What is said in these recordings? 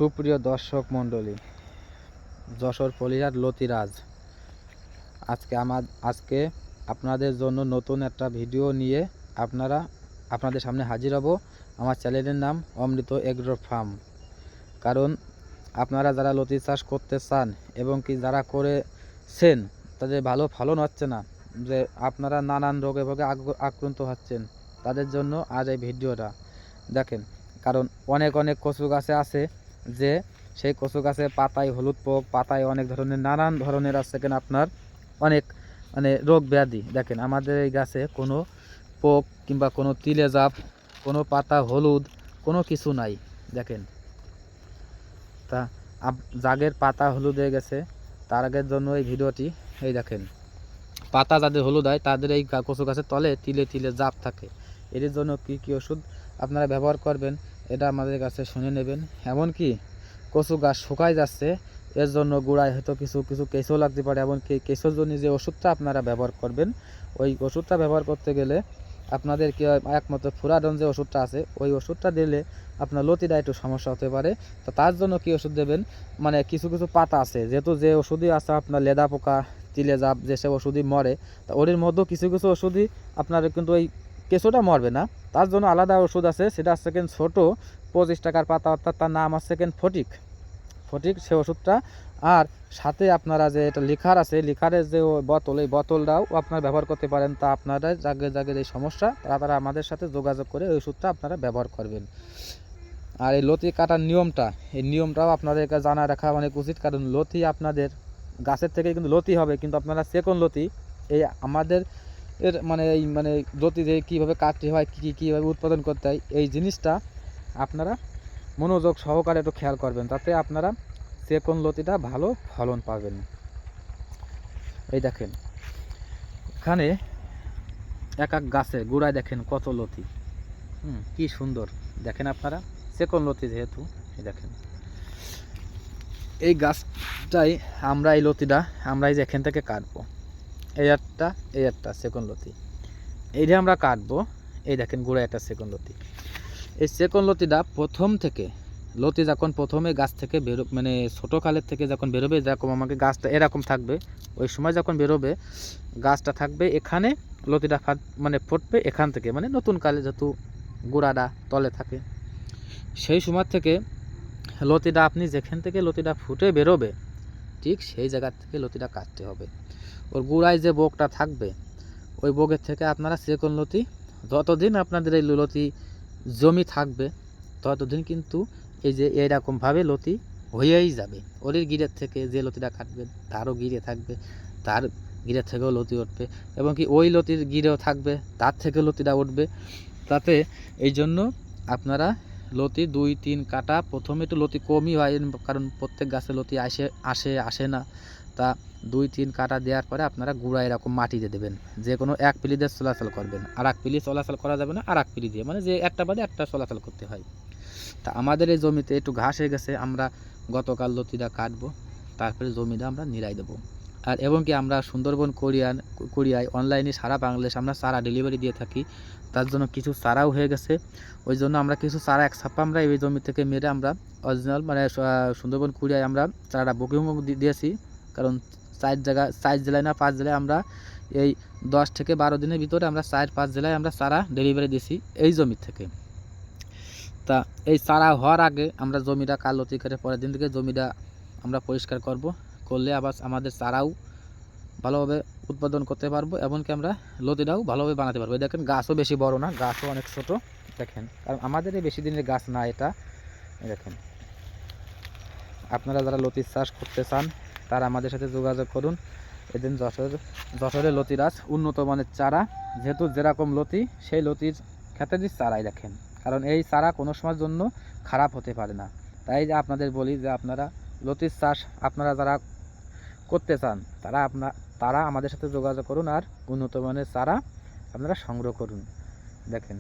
সুপ্রিয় দর্শক মণ্ডলী, যশোর পলিহাট লতিরাজ আজকে আপনাদের জন্য নতুন একটা ভিডিও নিয়ে আপনাদের সামনে হাজির হব। আমার চ্যানেলের নাম অমৃত এগ্রো ফার্ম। কারণ আপনারা যারা লতি চাষ করতে চান এবং কি যারা করেছেন তাদের ভালো ফলন হচ্ছে না, যে আপনারা নানান রোগে ভোগে আক্রান্ত হচ্ছেন, তাদের জন্য আজ এই ভিডিওটা দেখেন। কারণ অনেক কচু গাছে আছে যে সেই কচু গাছে পাতায় হলুদ পোক, পাতায় অনেক ধরনের নানান ধরনের আছে কেন আপনার অনেক রোগ ব্যাধি। দেখেন আমাদের এই গাছে কোনো পোক কিংবা কোনো তিলে জাপ, কোনো পাতা হলুদ, কোনো কিছু নাই। দেখেন তা জাগের পাতা হলুদ হয়ে গেছে, তার আগের জন্য এই ভিডিওটি। এই দেখেন পাতা যাদের হলুদ হয় তাদের এই কচু গাছের তলে তিলে জাপ থাকে। এর জন্য কি ওষুধ আপনারা ব্যবহার করবেন এটা আমাদের কাছে শুনে নেবেন। এমনকি কচু গাছ শুকায় যাচ্ছে, এর জন্য গোড়ায় হয়তো কিছু কেঁচো লাগতে পারে। এমনকি কেঁচোর জন্য যে ওষুধটা আপনারা ব্যবহার করবেন, ওই ওষুধটা ব্যবহার করতে গেলে আপনাদের কি হয়, একমাত্র ফুরাডন যে ওষুধটা আছে ওই ওষুধটা দিলে আপনার লতিটা একটু সমস্যা হতে পারে। তো তার জন্য কি ওষুধ দেবেন, কিছু পাতা আছে, যেহেতু যে ওষুধই আছে আপনার লেদা পোকা, তিলে জাপ যেসব ওষুধই মরে, তা ওর মধ্যেও কিছু ওষুধই আপনার কিন্তু ওই কেঁচোটা মরবে না। তার জন্য আলাদা ওষুধ আছে, সেটা আছে ছোটো 25 টাকার পাতা, অর্থাৎ তার নাম আছে ফটিক সে ওষুধটা। আর সাথে আপনারা যে এটা লিখার আছে, লিখারের যে বোতল, এই বোতলটাও আপনারা ব্যবহার করতে পারেন। তা আপনারা জাগের এই সমস্যা তারা আমাদের সাথে যোগাযোগ করে ওই ওষুধটা আপনারা ব্যবহার করবেন। আর এই লতি কাটার নিয়মটাও আপনাদের জানা রাখা অনেক উচিত। কারণ লতি আপনাদের গাছের থেকে কিন্তু লতি হবে, কিন্তু আপনারা সেকন লতি এই আমাদের এর লতি যে কীভাবে কাটতে হয়, কীভাবে উৎপাদন করতে হয়, এই জিনিসটা আপনারা মনোযোগ সহকারে একটু খেয়াল করবেন, তাতে আপনারা সেকন লতিটা ভালো ফলন পাবেন। এই দেখেন এখানে এক গাছে গোড়ায় দেখেন কত লতি, কি সুন্দর দেখেন আপনারা, সেকন লতি যেহেতু। এই দেখেন এই গাছটাই আমরা এই লতিটা আমরা এই যে এখান থেকে কাটবো, এই একটা সেকন লতি, এইটা আমরা কাটবো। এই দেখেন গোড়ায় একটা সেকন লতি। এই সেকন লতিটা প্রথম থেকে লতি যখন প্রথমে গাছ থেকে ছোটো কালের থেকে যখন বেরোবে, যেরকম আমাকে গাছটা এরকম থাকবে, ওই সময় যখন বেরোবে গাছটা থাকবে এখানে, লতিটা ফুটবে এখান থেকে, নতুন কালে যেহেতু গোড়াটা তলে থাকে, সেই সময় থেকে লতিটা আপনি যেখান থেকে লতিটা ফুটে বেরোবে ঠিক সেই জায়গার থেকে লতিটা কাটতে হবে। ওর গোড়ায় যে বোকটা থাকবে ওই বোকের থেকে আপনারা সেকন লতি, যতদিন আপনাদের এই লতি জমি থাকবে ততদিন কিন্তু এই যে এইরকমভাবে লতি হয়েই যাবে। ওর গিরের থেকে যে লতিটা কাটবে তারও গিরে থাকবে, তার গিরের থেকেও লতি উঠবে, এবং কি ওই লতির গিরেও থাকবে, তার থেকে লতিটা উঠবে। তাতে এই জন্য আপনারা লতি 2-3 কাটা, প্রথমে একটু লতি কমই হয়, কারণ প্রত্যেক গাছে লতি আসে না। তা 2-3 কাটা দেওয়ার পরে আপনারা গুঁড়া এরকম মাটি দিয়ে দেবেন। যে কোনো এক পিলি দিয়ে চলাচল করবেন, আর এক পিলি চলাচল করা যাবে না, আর এক পিলি দিয়ে যে একটা বাদে একটা চলাচল করতে হয়। তা আমাদের এই জমিতে একটু ঘাস হয়ে গেছে, আমরা গতকাল লতিটা কাটবো, তারপরে জমিটা আমরা নিড়াই দেবো। আর এবং কি আমরা সুন্দরবন কোরিয়ায় অনলাইনে সারা বাংলাদেশ আমরা চারা ডেলিভারি দিয়ে থাকি। তার জন্য কিছু চারাও হয়ে গেছে, ওই জন্য আমরা কিছু চারা এক ছাপ্পা আমরা এই জমি থেকে মেরে আমরা অরিজিনাল সুন্দরবন কোরিয়ায় আমরা চারাটা বুকিং দিয়েছি। কারণ 4 জেলায় না 5 জেলায় আমরা এই 10 থেকে 12 দিনের ভিতরে আমরা 4-5 জেলায় আমরা চারা ডেলিভারি দিয়েছি এই জমি থেকে। তা এই চারা হওয়ার আগে আমরা জমিটা কাল লতি করে পরের দিন থেকে জমিটা আমরা পরিষ্কার করলে আবার আমাদের চারাও ভালোভাবে উৎপাদন করতে পারবো, এমনকি আমরা লতিটাও ভালোভাবে বানাতে পারবো। দেখেন গাছও বেশি বড় না, গাছও অনেক ছোট। দেখেন কারণ আমাদের এই বেশি দিনের গাছ না এটা। দেখেন আপনারা যারা লতির চাষ করতে চান তারা আমাদের সাথে যোগাযোগ করুন। এদিন যশোরের লতিরাজ উন্নত মানের চারা, যেহেতু যেরকম লতি সেই লতির ক্ষেত্রে চারাই দেখেন, কারণ এই চারা কোনো সময়ের জন্য খারাপ হতে পারে না। তাই যে আপনাদের বলি যে আপনারা লতির চাষ আপনারা যারা করতে চান তারা আমাদের সাথে যোগাযোগ করুন, আর উন্নত মানের চারা আপনারা সংগ্রহ করুন। দেখেন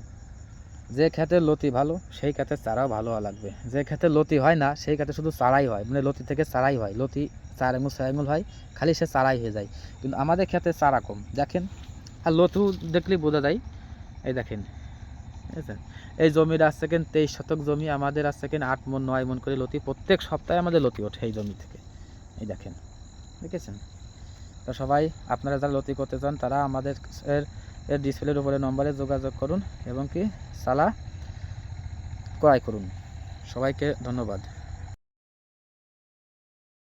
যে ক্ষেতে লতি ভালো সেই ক্ষেতে চারাও ভালো হওয়া লাগবে, যে ক্ষেতে লতি হয় না সেই ক্ষেতে শুধু চারাই হয়, লতি থেকে চারাই হয়, লতি 4 আঙুল 6 আঙুল হয়, খালি সে চারাই হয়ে যায়। কিন্তু আমাদের ক্ষেতে চারা কম দেখেন, আর লতু দেখলেই বোঝা যায়। এই দেখেন ঠিক আছে। এই জমির আজ থেকে 23 শতক জমি, আমাদের আজ থেকে 8 মণ 9 মণ করে লতি প্রত্যেক সপ্তাহে আমাদের লতি ওঠে এই জমি থেকে। এই দেখেন, দেখেছেন। তো সবাই আপনারা যারা লতি করতে চান তারা আমাদের এর ডিসপ্লের উপরে নম্বরে যোগাযোগ করুন এবং কি চালা ক্রয় করুন। সবাইকে ধন্যবাদ।